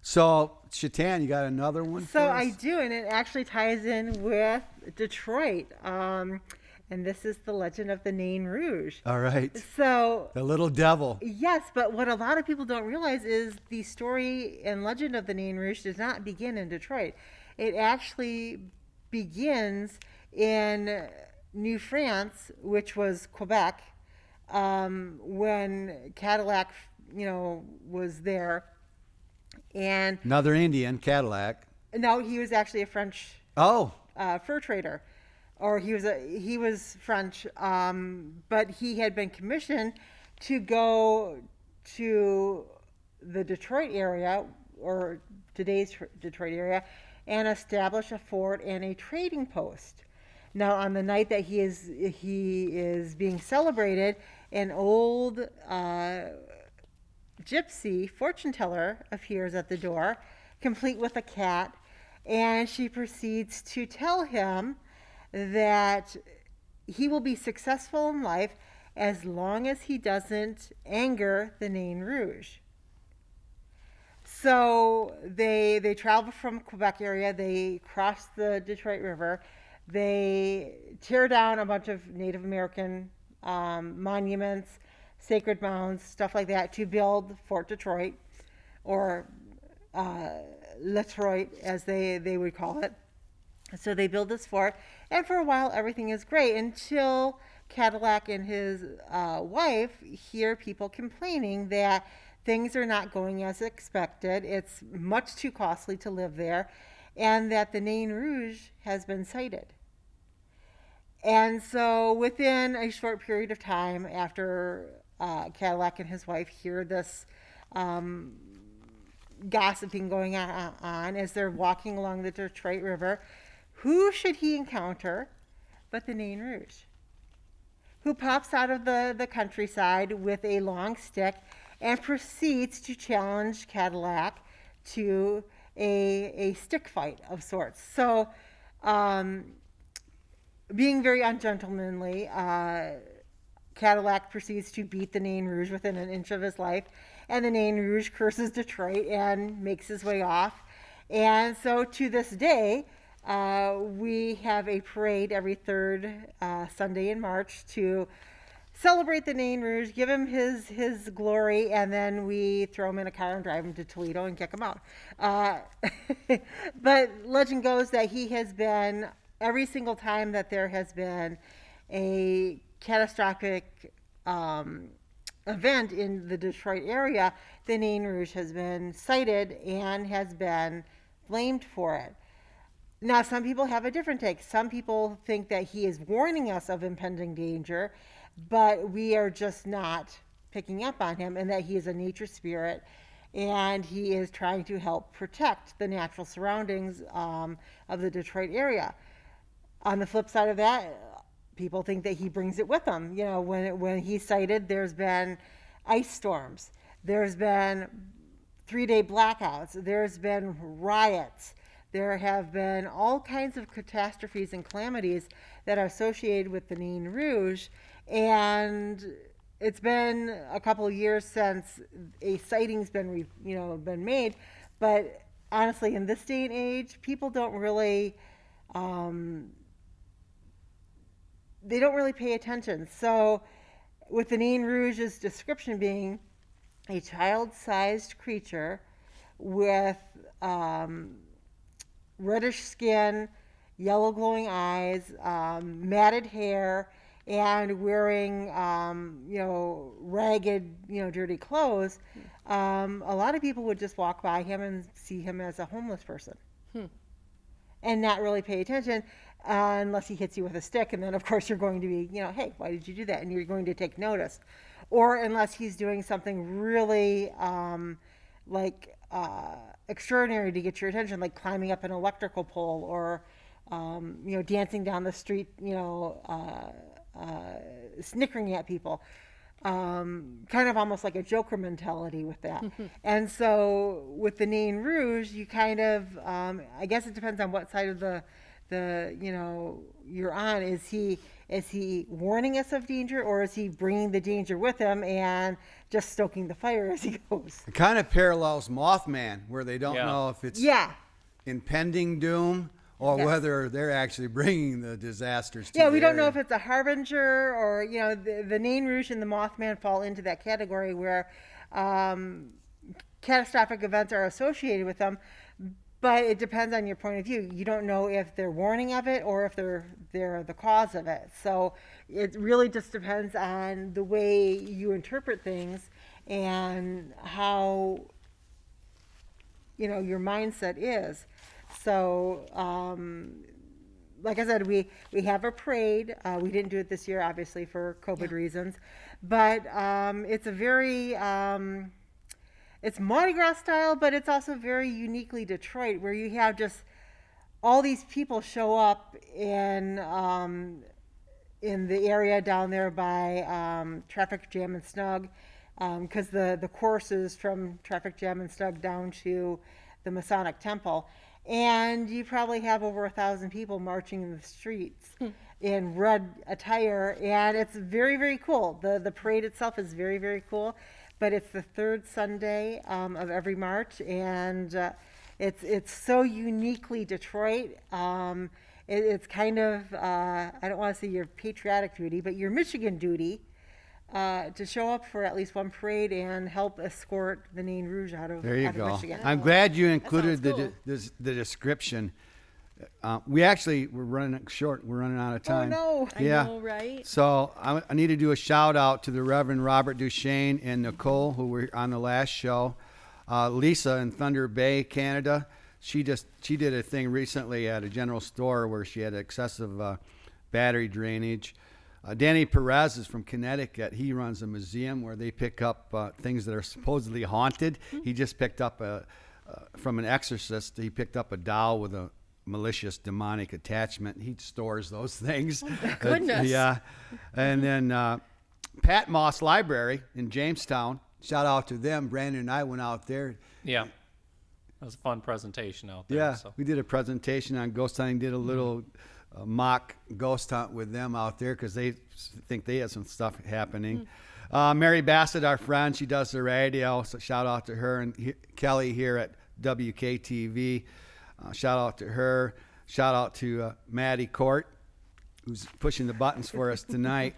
So, Shetan, you got another one for So us? I do, and it actually ties in with Detroit. And this is the legend of the Nain Rouge. All right. So The little devil. yes, but what a lot of people don't realize is the story and legend of the Nain Rouge does not begin in Detroit. It actually begins in New France, which was Quebec, when Cadillac, was there. And Another Indian, Cadillac. no, he was actually a French Oh, fur trader, or he was French, but he had been commissioned to go to the Detroit area, or today's Detroit area, and establish a fort and a trading post. Now, on the night that he is being celebrated, an old gypsy fortune teller appears at the door, complete with a cat, and she proceeds to tell him that he will be successful in life as long as he doesn't anger the Nain Rouge. So they travel from Quebec area, they cross the Detroit River, they tear down a bunch of Native American monuments, sacred mounds, stuff like that, to build Fort Detroit, or Latroit, as they would call it. So they build this fort, and for a while everything is great until Cadillac and his wife hear people complaining that things are not going as expected. It's much too costly to live there, and that the Nain Rouge has been sighted. And so within a short period of time after Cadillac and his wife hear this gossiping going on as they're walking along the Detroit River, who should he encounter but the Nain Rouge, who pops out of the countryside with a long stick and proceeds to challenge Cadillac to a stick fight of sorts. So, being very ungentlemanly, Cadillac proceeds to beat the Nain Rouge within an inch of his life, and the Nain Rouge curses Detroit and makes his way off. And so to this day, we have a parade every third Sunday in March to celebrate the Nain Rouge, give him his glory, and then we throw him in a car and drive him to Toledo and kick him out. But legend goes that he has been, every single time that there has been a catastrophic event in the Detroit area, the Nain Rouge has been cited and has been blamed for it. Now, some people have a different take. Some people think that he is warning us of impending danger, but we are just not picking up on him, and that he is a nature spirit, and he is trying to help protect the natural surroundings of the Detroit area. On the flip side of that, people think that he brings it with him. You know, when he's sighted, there's been ice storms. There's been 3-day blackouts. There's been riots. There have been all kinds of catastrophes and calamities that are associated with the Nain Rouge. And it's been a couple of years since a sighting's been made. But honestly, in this day and age, people don't really... they don't really pay attention. So with the Nain Rouge's description being a child-sized creature with reddish skin, yellow glowing eyes, matted hair, and wearing ragged, dirty clothes, a lot of people would just walk by him and see him as a homeless person and not really pay attention. Unless he hits you with a stick, and then of course you're going to be, hey, why did you do that? And you're going to take notice. Or unless he's doing something really extraordinary to get your attention, like climbing up an electrical pole, or dancing down the street, snickering at people. Kind of almost like a Joker mentality with that. And so with the Nain Rouge, you kind of, I guess it depends on what side of the you're on. Is he warning us of danger, or is he bringing the danger with him and just stoking the fire as he goes? It kind of parallels Mothman, where they don't know if it's impending doom or whether they're actually bringing the disasters to we don't know if it's a harbinger, or the Nain Rouge and the Mothman fall into that category where catastrophic events are associated with them. But it depends on your point of view. You don't know if they're warning of it or if they're the cause of it. So it really just depends on the way you interpret things and how your mindset is. So like I said, we have a parade. We didn't do it this year, obviously, for COVID reasons. But it's a very... it's Mardi Gras style, but it's also very uniquely Detroit, where you have just all these people show up in the area down there by Traffic Jam and Snug, because the course is from Traffic Jam and Snug down to the Masonic Temple. And you probably have over 1,000 people marching in the streets in red attire, and it's very, very cool. The parade itself is very, very cool. But it's the third Sunday of every March, and it's so uniquely Detroit. It's kind of, I don't want to say your patriotic duty, but your Michigan duty to show up for at least one parade and help escort the Nain Rouge out of Michigan. I'm glad you included the description. We're running short. We're running out of time. Oh, no. Yeah. I know, right? So I need to do a shout out to the Reverend Robert Duchesne and Nicole, who were on the last show. Lisa in Thunder Bay, Canada. She did a thing recently at a general store where she had excessive battery drainage. Danny Perez is from Connecticut. He runs a museum where they pick up things that are supposedly haunted. He just picked up from an exorcist. He picked up a doll with a malicious demonic attachment. He stores those things. Oh my goodness. Yeah. And then Pat Moss Library in Jamestown. Shout out to them. Brandon and I went out there. Yeah. It was a fun presentation out there. Yeah, So. we did a presentation on ghost hunting, did a little mock ghost hunt with them out there because they think they had some stuff happening. Mary Bassett, our friend, she does the radio, so shout out to her. And Kelly here at WKTV, shout out to her. Shout out to Maddie Court, who's pushing the buttons for us tonight.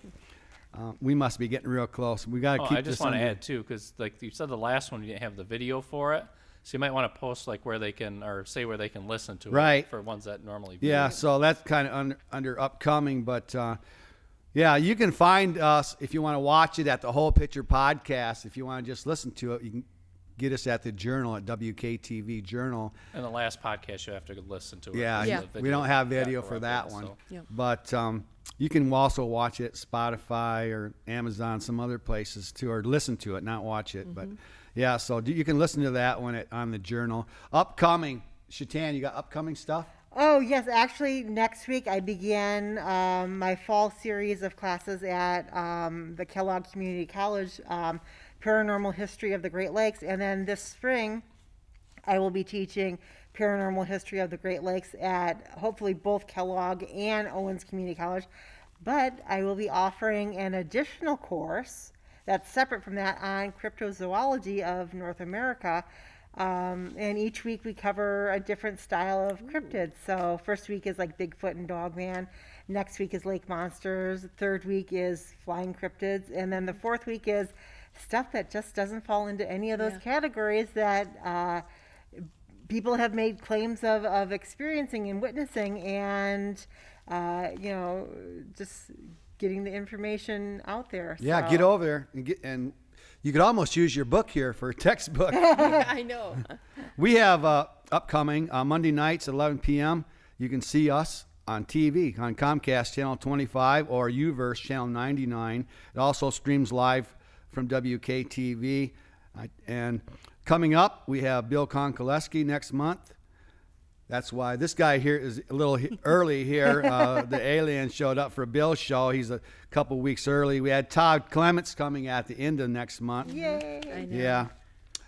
We must be getting real close. We got to keep I just this want to under- add too, because like you said, the last one you didn't have the video for it, so you might want to post like where they can, or say where they can listen to Right. it for ones that normally view Yeah, it. so that's kind of under upcoming, but yeah, you can find us if you want to watch it at the Whole Picture Podcast. If you want to just listen to it, you can get us at the Journal at WKTV Journal. And the last podcast you have to listen to it. Yeah, There's Yeah. the we don't have video after for of that it, one, so. Yep. but you can also watch it at Spotify or Amazon, some other places too, or listen to it, not watch it. But yeah, so you can listen to that one on the Journal. Upcoming, Shetan, you got upcoming stuff? Oh, yes. Actually, next week I begin my fall series of classes at the Kellogg Community College, Paranormal History of the Great Lakes. And then this spring, I will be teaching Paranormal History of the Great Lakes at hopefully both Kellogg and Owens Community College. But I will be offering an additional course that's separate from that on cryptozoology of North America. And each week we cover a different style of cryptids. So first week is like Bigfoot and Dogman. Next week is lake monsters. Third week is flying cryptids. And then the fourth week is stuff that just doesn't fall into any of those categories that people have made claims of experiencing and witnessing, and just getting the information out there. Yeah, So- get over there and you could almost use your book here for a textbook. I know. We have upcoming Monday nights at 11 p.m. You can see us on TV on Comcast Channel 25 or Uverse Channel 99. It also streams live from WKTV. And coming up, we have Bill Konkoleski next month. That's why this guy here is a little early here. The alien showed up for Bill's show. He's a couple weeks early. We had Todd Clements coming at the end of next month. Yay! I know. Yeah.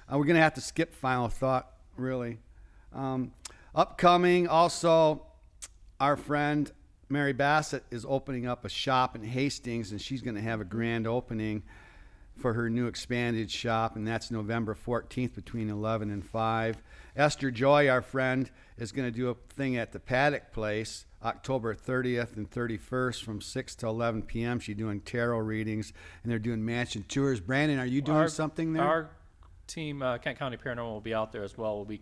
We're going to have to skip Final Thought, really. Upcoming, also, our friend Mary Bassett is opening up a shop in Hastings, and she's going to have a grand opening for her new expanded shop, and that's November 14th between 11 and 5. Esther Joy, our friend, is going to do a thing at the Paddock Place October 30th and 31st from 6 to 11 p.m. She's doing tarot readings, and they're doing mansion tours. Brandon, are you doing something there? Our team, Kent County Paranormal, will be out there as well. We'll be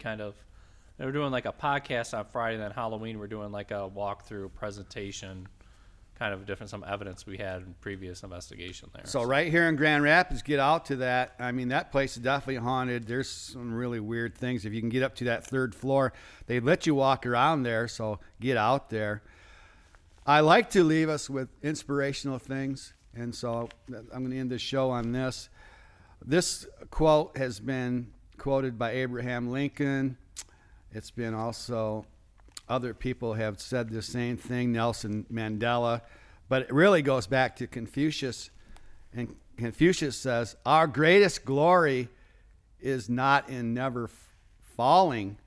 we're doing like a podcast on Friday, and then Halloween we're doing like a walkthrough presentation, kind of different, some evidence we had in previous investigation there. So right here in Grand Rapids, get out to that. I mean, that place is definitely haunted. There's some really weird things. If you can get up to that third floor, they let you walk around there, so get out there. I like to leave us with inspirational things, and so I'm going to end the show on this. This quote has been quoted by Abraham Lincoln. It's been also, other people have said the same thing, Nelson Mandela, but it really goes back to Confucius. And Confucius says, our greatest glory is not in never falling,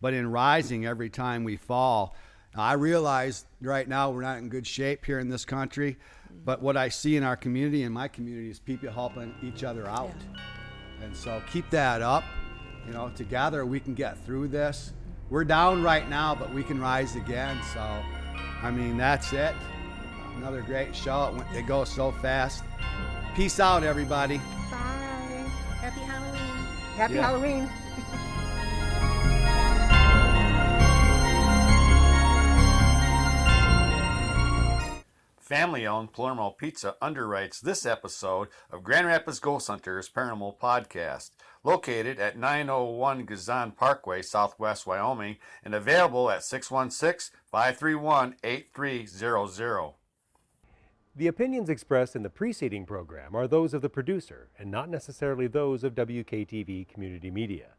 but in rising every time we fall. Now, I realize right now we're not in good shape here in this country, but what I see in our community, in my community, is people helping each other out. And so keep that up. You know, together we can get through this. We're down right now, but we can rise again. So, I mean, that's it. Another great show. It goes so fast. Peace out, everybody. Bye. Happy Halloween. Happy Yeah. Halloween. Family-owned Palermo Pizza underwrites this episode of Grand Rapids Ghost Hunters Paranormal Podcast, located at 901 Gazan Parkway, Southwest Wyoming, and available at 616-531-8300. The opinions expressed in the preceding program are those of the producer and not necessarily those of WKTV Community Media.